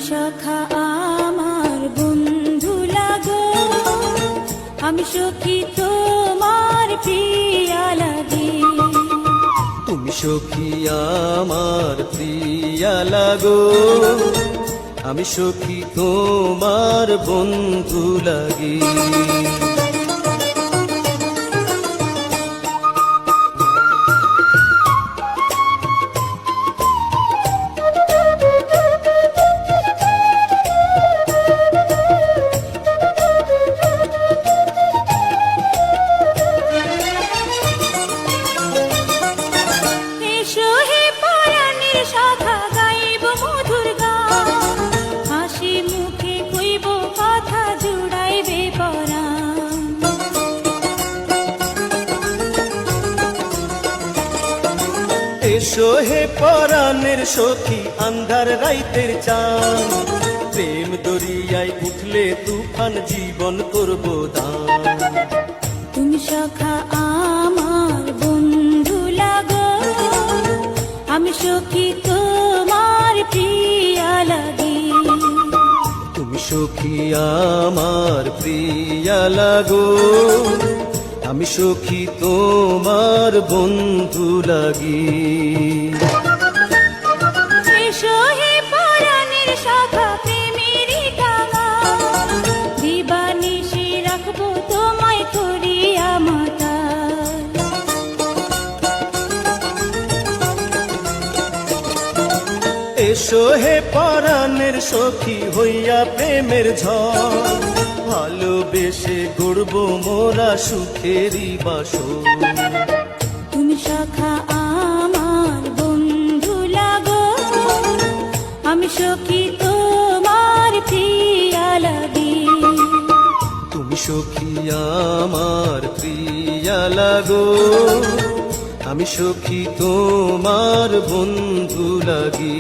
সখা আমার বন্ধু লাগো, আমি সখী তোমার প্রিয়া লাগে। তুমি সখী আমার প্রিয়া লাগো, আমি সখী তোমার বন্ধু লাগি। এসো হে পরাণের সখী আন্ধার রাইতের চাঁদ, প্রেম দরিয়ায় উঠলে তুফান জীবন করব দান। তুমি সখা আমার বন্ধু লাগো, আমি সখী তোমার প্রিয়া লাগে। তুমি সখী আমার প্রিয়া লাগো, আমি সখী তোমার বন্ধু লাগি। এসো হে পরাণের সখা প্রেমেরই টানা, দিবানিশি রাখবো তোমায় করিয়া মাতা। এসো হে পরাণের সখী হইয়া প্রেমের ঝড়, ভালোবেসে গড়ব মোরা সুখেরই বাসর। তুমি সখা আমার বন্ধু লাগো, আমি সখী তোমার প্রিয়া লাগে। তুমি সখী আমার প্রিয়া লাগো, আমি সখী তোমার বন্ধু লাগি।